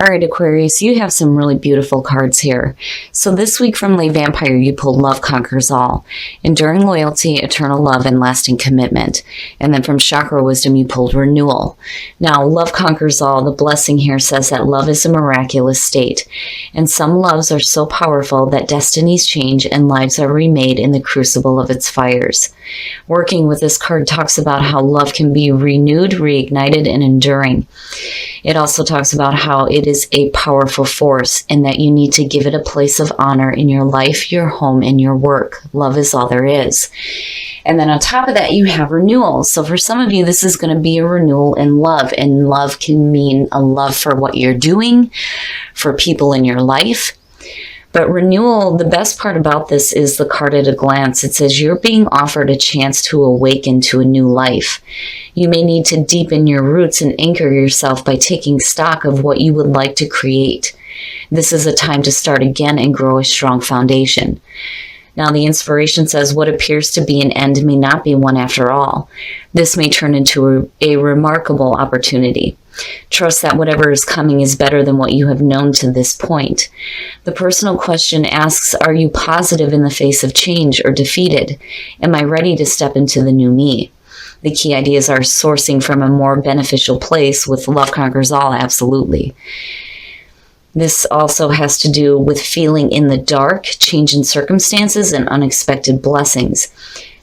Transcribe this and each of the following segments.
All right, Aquarius, you have some really beautiful cards here. So this week from Lay Vampire, you pulled Love Conquers All, Enduring Loyalty, Eternal Love, and Lasting Commitment. And then from Chakra Wisdom, you pulled Renewal. Now, Love Conquers All, the blessing here says that love is a miraculous state. And some loves are so powerful that destinies change and lives are remade in the crucible of its fires. Working with this card talks about how love can be renewed, reignited, and enduring. It also talks about how it is a powerful force and that you need to give it a place of honor in your life, your home, and your work. Love is all there is. And then on top of that, you have renewal. So for some of you, this is going to be a renewal in love. And love can mean a love for what you're doing, for people in your life. But renewal, the best part about this is the card at a glance. It says you're being offered a chance to awaken to a new life. You may need to deepen your roots and anchor yourself by taking stock of what you would like to create. This is a time to start again and grow a strong foundation. Now, the inspiration says what appears to be an end may not be one after all. This may turn into a remarkable opportunity. Trust that whatever is coming is better than what you have known to this point. The personal question asks, are you positive in the face of change or defeated? Am I ready to step into the new me? The key ideas are sourcing from a more beneficial place with Love Conquers All, absolutely. This also has to do with feeling in the dark, change in circumstances, and unexpected blessings.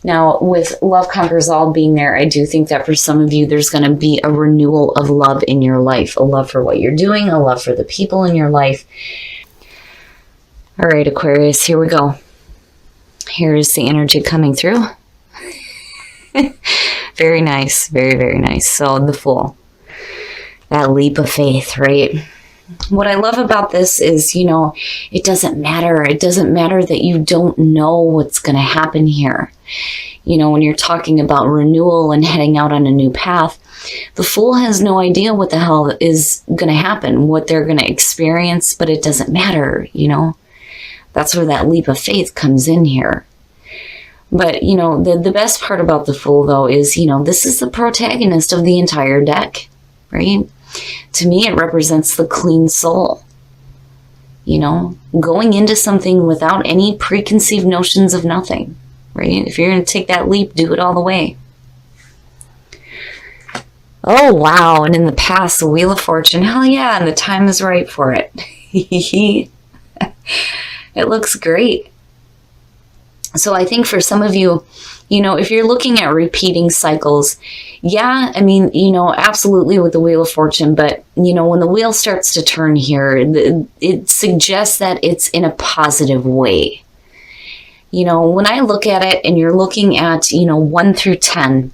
Now, with Love Conquers All being there, I do think that for some of you, there's going to be a renewal of love in your life. A love for what you're doing, a love for the people in your life. All right, Aquarius, here we go. Here's the energy coming through. Very nice. Very, very nice. So the Fool. That leap of faith, right? What I love about this is, it doesn't matter. It doesn't matter that you don't know what's going to happen here. When you're talking about renewal and heading out on a new path, the Fool has no idea what the hell is going to happen, what they're going to experience, but it doesn't matter, That's where that leap of faith comes in here. But, the best part about the Fool, though, is, this is the protagonist of the entire deck, right? To me, it represents the clean soul. Going into something without any preconceived notions of nothing, right? If you're going to take that leap, do it all the way. Oh, wow. And in the past, the Wheel of Fortune, hell yeah, and the time is right for it. It looks great. So I think for some of you, if you're looking at repeating cycles, yeah, absolutely with the Wheel of Fortune. But, when the wheel starts to turn here, it suggests that it's in a positive way. When I look at it and you're looking at, 1 through 10,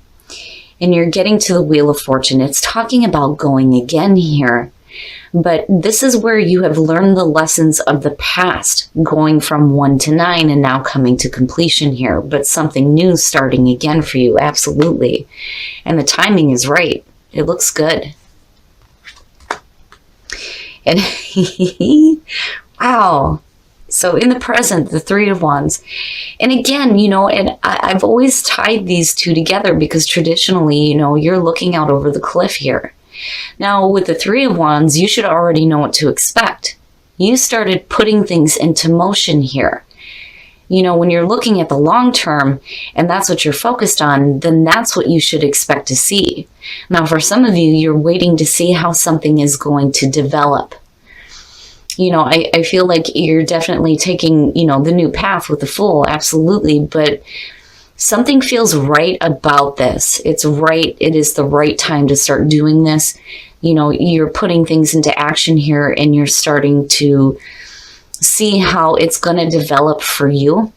and you're getting to the Wheel of Fortune, it's talking about going again here. But this is where you have learned the lessons of the past, going from 1 to 9 and now coming to completion here. But something new starting again for you, absolutely. And the timing is right. It looks good. And wow. So in the present, the 3 of Wands. And again, and I've always tied these two together because traditionally, you're looking out over the cliff here. Now, with the 3 of Wands, you should already know what to expect. You started putting things into motion here. When you're looking at the long term and that's what you're focused on, then that's what you should expect to see. Now, for some of you, you're waiting to see how something is going to develop. I feel like you're definitely taking, the new path with the Fool, absolutely, but something feels right about this. It's right. It is the right time to start doing this. You're putting things into action here and you're starting to see how it's going to develop for you.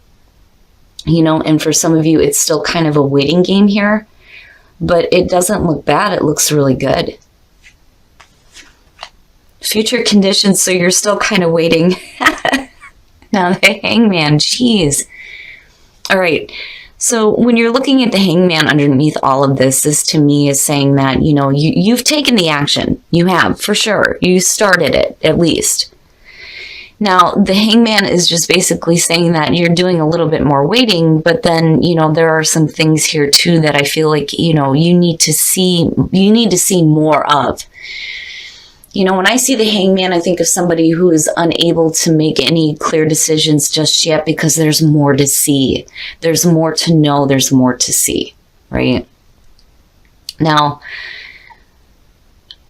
And for some of you, it's still kind of a waiting game here, but it doesn't look bad. It looks really good. Future conditions. So you're still kind of waiting. Now the Hangman, geez. All right. So when you're looking at the Hangman underneath all of this, this to me is saying that, you've taken the action. You have, for sure. You started it, at least. Now, the Hangman is just basically saying that you're doing a little bit more waiting, but then, there are some things here too that I feel like, you need to see more of. You know, when I see the Hangman, I think of somebody who is unable to make any clear decisions just yet because there's more to see. There's more to know. There's more to see, right? Now,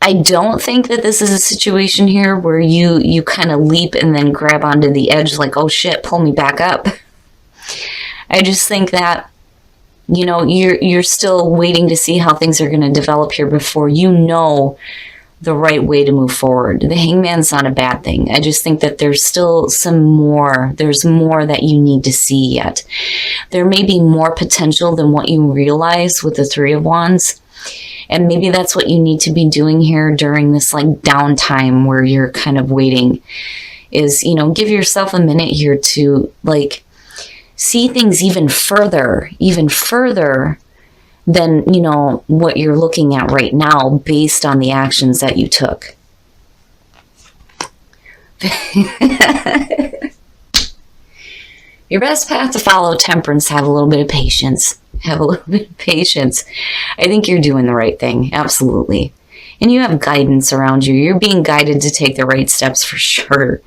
I don't think that this is a situation here where you kind of leap and then grab onto the edge like, oh shit, pull me back up. I just think that, you know, you're still waiting to see how things are going to develop here before you know the right way to move forward. The Hangman's not a bad thing. I just think that there's still there's more that you need to see yet. There may be more potential than what you realize with the Three of Wands. And maybe that's what you need to be doing here during this like downtime where you're kind of waiting, is, you know, give yourself a minute here to like see things even further than, you know, what you're looking at right now based on the actions that you took. Your best path to follow, Temperance. Have a little bit of patience. Have a little bit of patience. I think you're doing the right thing. Absolutely. And you have guidance around you. You're being guided to take the right steps for sure.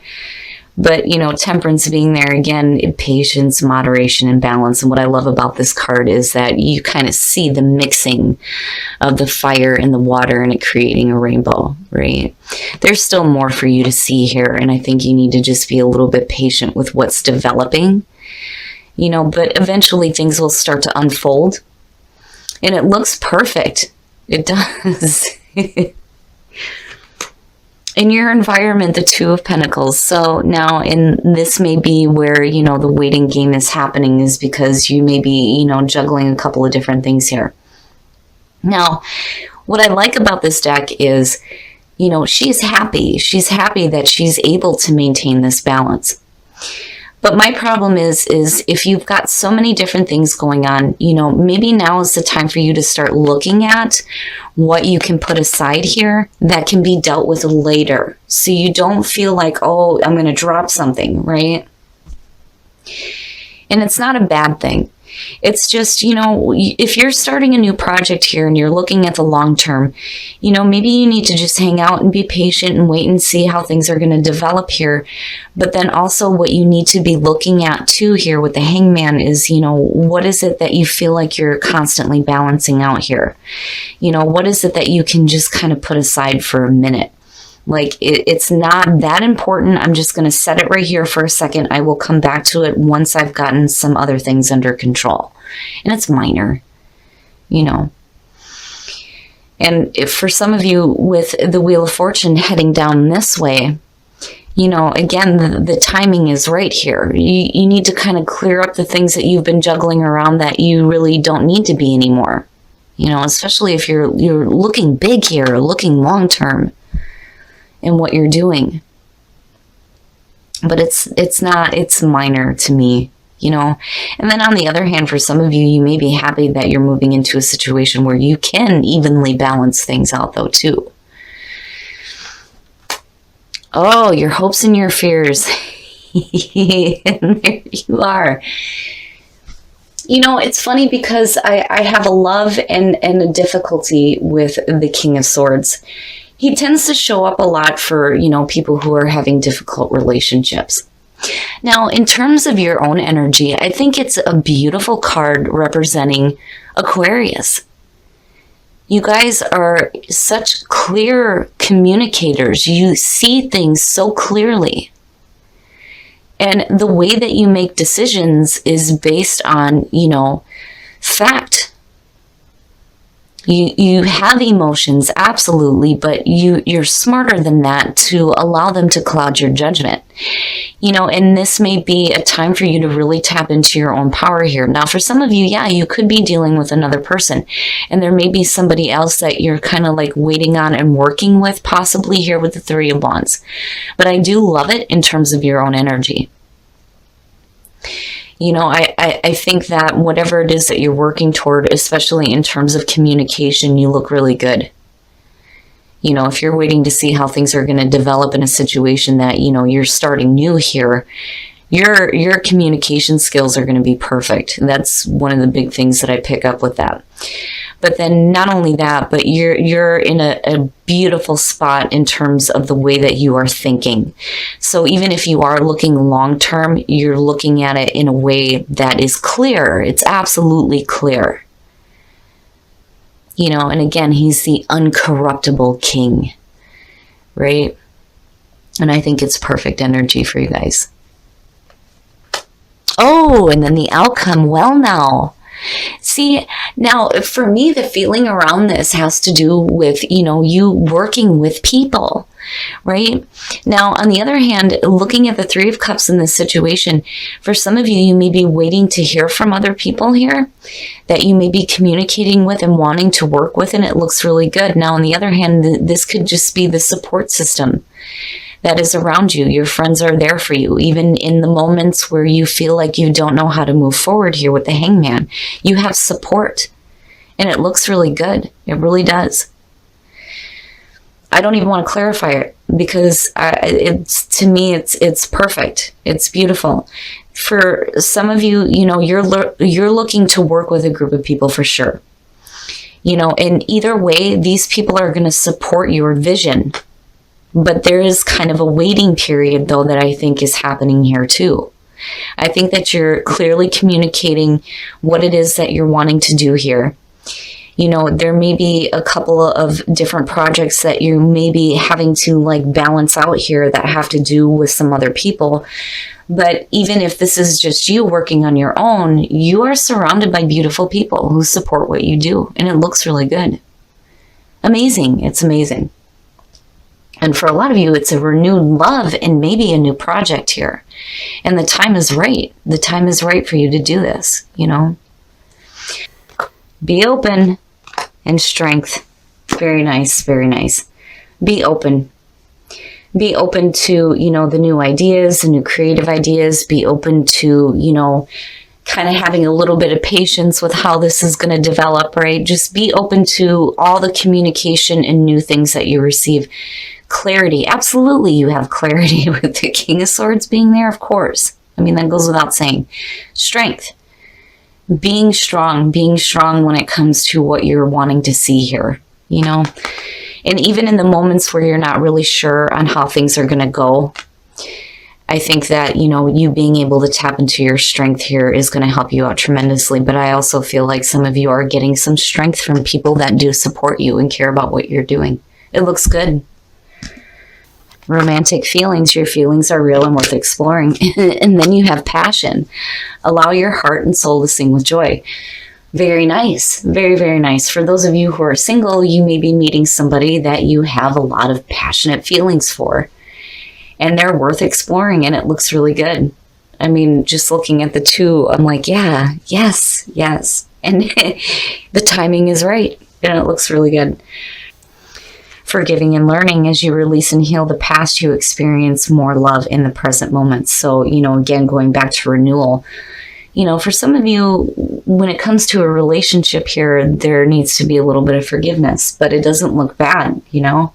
But, you know, Temperance being there again, patience, moderation, and balance. And what I love about this card is that you kind of see the mixing of the fire and the water and it creating a rainbow, right? There's still more for you to see here. And I think you need to just be a little bit patient with what's developing, you know, but eventually things will start to unfold. And it looks perfect. It does. In your environment, the Two of Pentacles. So now, this may be where, you know, the waiting game is happening, is because you may be, you know, juggling a couple of different things here. Now, what I like about this deck is, you know, she's happy. She's happy that she's able to maintain this balance. But my problem is if you've got so many different things going on, you know, maybe now is the time for you to start looking at what you can put aside here that can be dealt with later. So you don't feel like, oh, I'm going to drop something, right? And it's not a bad thing. It's just, you know, if you're starting a new project here and you're looking at the long term, you know, maybe you need to just hang out and be patient and wait and see how things are going to develop here. But then also what you need to be looking at too here with the Hangman is, you know, what is it that you feel like you're constantly balancing out here? You know, what is it that you can just kind of put aside for a minute? Like, it's not that important. I'm just going to set it right here for a second. I will come back to it once I've gotten some other things under control. And it's minor, you know. And if for some of you with the Wheel of Fortune heading down this way, you know, again, the timing is right here. You need to kind of clear up the things that you've been juggling around that you really don't need to be anymore. You know, especially if you're looking big here, or looking long term in what you're doing. But it's minor to me, you know. And then on the other hand, for some of you, you may be happy that you're moving into a situation where you can evenly balance things out though too. Oh, your hopes and your fears. And there you are. You know, it's funny because I have a love and a difficulty with the King of Swords. He tends to show up a lot for, you know, people who are having difficult relationships. Now, in terms of your own energy, I think it's a beautiful card representing Aquarius. You guys are such clear communicators. You see things so clearly. And the way that you make decisions is based on, you know, fact. You have emotions, absolutely, but you're smarter than that to allow them to cloud your judgment. You know, and this may be a time for you to really tap into your own power here. Now, for some of you, yeah, you could be dealing with another person, and there may be somebody else that you're kind of like waiting on and working with, possibly here with the Three of Wands. But I do love it in terms of your own energy. You know, I think that whatever it is that you're working toward, especially in terms of communication, you look really good. You know, if you're waiting to see how things are going to develop in a situation that, you know, you're starting new here, Your communication skills are going to be perfect. That's one of the big things that I pick up with that. But then not only that, but you're in a beautiful spot in terms of the way that you are thinking. So even if you are looking long term, you're looking at it in a way that is clear. It's absolutely clear. You know, and again, he's the uncorruptible king, right? And I think it's perfect energy for you guys. Oh, and then the outcome. Well, now, see, now for me, the feeling around this has to do with, you know, you working with people, right? Now, on the other hand, looking at the Three of Cups in this situation, for some of you, you may be waiting to hear from other people here that you may be communicating with and wanting to work with, and it looks really good. Now, on the other hand, this could just be the support system that is around you. Your friends are there for you, even in the moments where you feel like you don't know how to move forward here with the Hangman. You have support, and it looks really good. It really does. I don't even want to clarify it because to me, it's perfect. It's beautiful. For some of you, you know, you're looking to work with a group of people for sure. You know, and either way, these people are going to support your vision. But there is kind of a waiting period, though, that I think is happening here, too. I think that you're clearly communicating what it is that you're wanting to do here. You know, there may be a couple of different projects that you may be having to, like, balance out here that have to do with some other people. But even if this is just you working on your own, you are surrounded by beautiful people who support what you do. And it looks really good. Amazing. It's amazing. And for a lot of you, it's a renewed love and maybe a new project here. And the time is right. The time is right for you to do this, you know. Be open and strength. Very nice, very nice. Be open. Be open to, you know, the new ideas, the new creative ideas. Be open to, you know, kind of having a little bit of patience with how this is going to develop, right? Just be open to all the communication and new things that you receive. Clarity. Absolutely, you have clarity with the King of Swords being there, of course. I mean, that goes without saying. Strength. Being strong when it comes to what you're wanting to see here, you know? And even in the moments where you're not really sure on how things are going to go, I think that, you know, you being able to tap into your strength here is going to help you out tremendously. But I also feel like some of you are getting some strength from people that do support you and care about what you're doing. It looks good. Romantic feelings. Your feelings are real and worth exploring. And then you have passion. Allow your heart and soul to sing with joy. Very nice. Very, very nice. For those of you who are single, you may be meeting somebody that you have a lot of passionate feelings for. And they're worth exploring, and it looks really good. I mean, just looking at the two, I'm like, yeah, yes, yes. And the timing is right, and it looks really good. Forgiving and learning. As you release and heal the past, you experience more love in the present moment. So, you know, again, going back to renewal, you know, for some of you, when it comes to a relationship here, there needs to be a little bit of forgiveness, but it doesn't look bad, you know.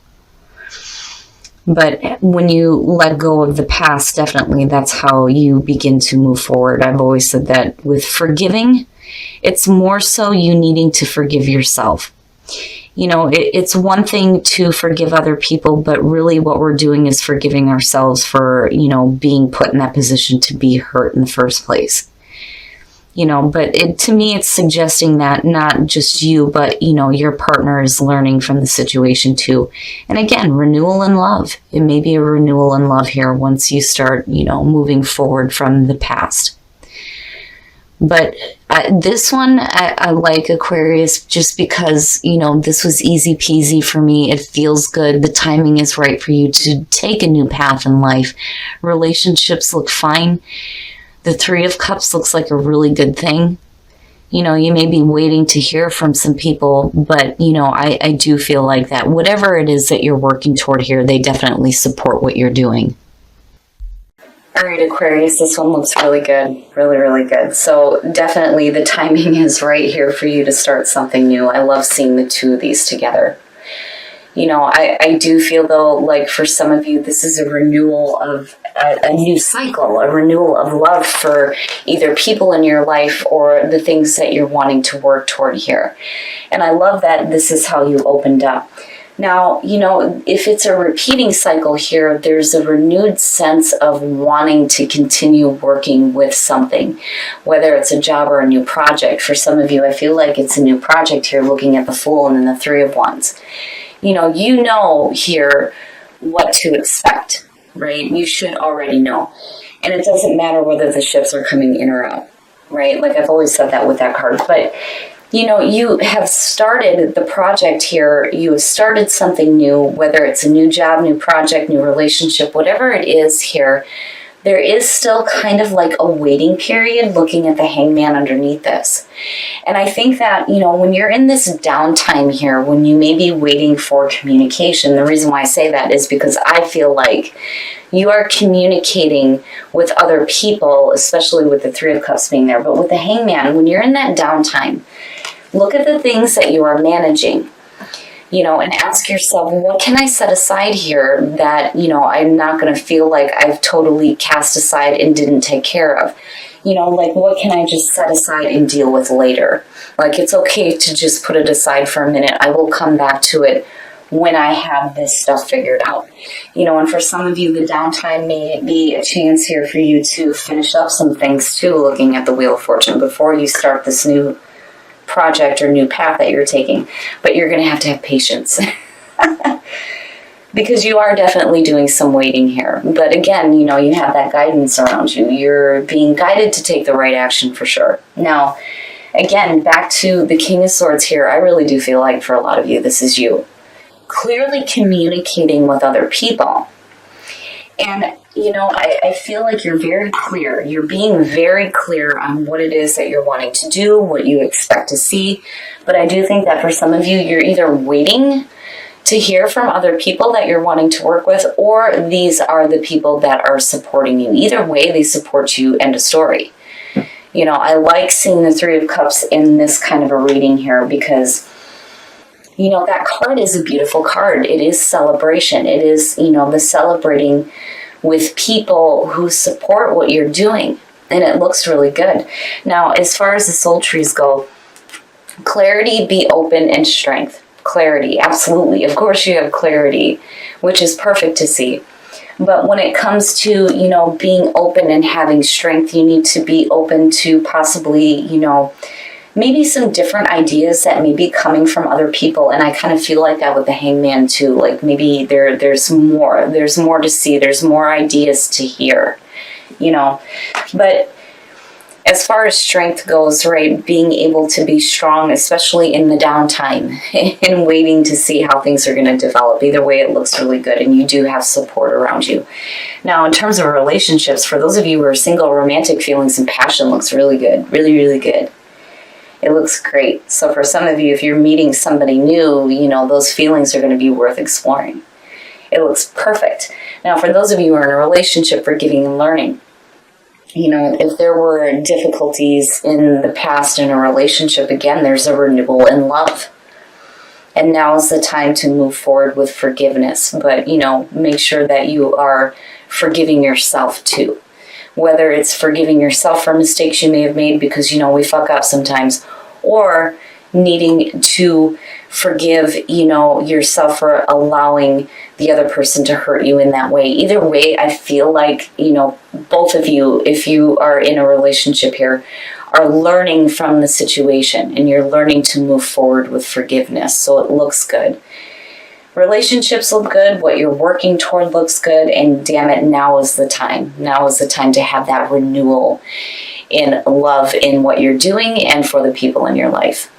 But when you let go of the past, definitely that's how you begin to move forward. I've always said that with forgiving, it's more so you needing to forgive yourself. You know, it's one thing to forgive other people, but really what we're doing is forgiving ourselves for, you know, being put in that position to be hurt in the first place. You know, but to me, it's suggesting that not just you, but, you know, your partner is learning from the situation too. And again, renewal in love. It may be a renewal in love here once you start, you know, moving forward from the past. But this one, I like Aquarius just because, you know, this was easy peasy for me. It feels good. The timing is right for you to take a new path in life. Relationships look fine. The Three of Cups looks like a really good thing. You know, you may be waiting to hear from some people, but, you know, I do feel like that whatever it is that you're working toward here, they definitely support what you're doing. All right, Aquarius, this one looks really good. Really, really good. So definitely the timing is right here for you to start something new. I love seeing the two of these together. I do feel though, like for some of you, this is a renewal of a new cycle, a renewal of love for either people in your life or the things that you're wanting to work toward here. And I love that this is how you opened up. Now, if it's a repeating cycle here, there's a renewed sense of wanting to continue working with something, whether it's a job or a new project. For some of you, I feel like it's a new project here, looking at the Fool and then the Three of Wands. You know here what to expect, right? You should already know. And it doesn't matter whether the ships are coming in or out, right? Like I've always said that with that card. But, you have started the project here. You have started something new, whether it's a new job, new project, new relationship, whatever it is here. There is still kind of like a waiting period looking at the Hangman underneath this. And I think that, when you're in this downtime here, when you may be waiting for communication, the reason why I say that is because I feel like you are communicating with other people, especially with the Three of Cups being there. But with the Hangman, when you're in that downtime, look at the things that you are managing. And ask yourself, what can I set aside here that, I'm not going to feel like I've totally cast aside and didn't take care of? Like what can I just set aside and deal with later? Like it's okay to just put it aside for a minute. I will come back to it when I have this stuff figured out. And for some of you, the downtime may be a chance here for you to finish up some things too, looking at the Wheel of Fortune before you start this new project or new path that you're taking. But you're going to have patience because you are definitely doing some waiting here. But again, you have that guidance around you. You're being guided to take the right action for sure. Now, again, back to the King of Swords here. I really do feel like for a lot of you, this is you clearly communicating with other people. And I feel like you're very clear. You're being very clear on what it is that you're wanting to do, what you expect to see. But I do think that for some of you, you're either waiting to hear from other people that you're wanting to work with, or these are the people that are supporting you. Either way, they support you. End of story. I like seeing the Three of Cups in this kind of a reading here because that card is a beautiful card. It is celebration. It is, the celebrating with people who support what you're doing. And it looks really good. Now, as far as the soul trees go, clarity, be open, and strength. Clarity, absolutely. Of course you have clarity, which is perfect to see. But when it comes to, being open and having strength, you need to be open to possibly, maybe some different ideas that may be coming from other people. And I kind of feel like that with the Hangman too. Like maybe there's more to see. There's more ideas to hear, But as far as strength goes, right, being able to be strong, especially in the downtime and waiting to see how things are going to develop. Either way, it looks really good and you do have support around you. Now, in terms of relationships, for those of you who are single, romantic feelings and passion looks really good. Really, really good. It looks great. So for some of you, if you're meeting somebody new, those feelings are going to be worth exploring. It looks perfect. Now, for those of you who are in a relationship, forgiving and learning, if there were difficulties in the past in a relationship, again, there's a renewal in love. And now is the time to move forward with forgiveness. But, make sure that you are forgiving yourself too. Whether it's forgiving yourself for mistakes you may have made because, we fuck up sometimes, or needing to forgive, yourself for allowing the other person to hurt you in that way. Either way, I feel like, both of you, if you are in a relationship here, are learning from the situation and you're learning to move forward with forgiveness. So it looks good. Relationships look good. What you're working toward looks good. And damn it, now is the time. Now is the time to have that renewal in love in what you're doing and for the people in your life.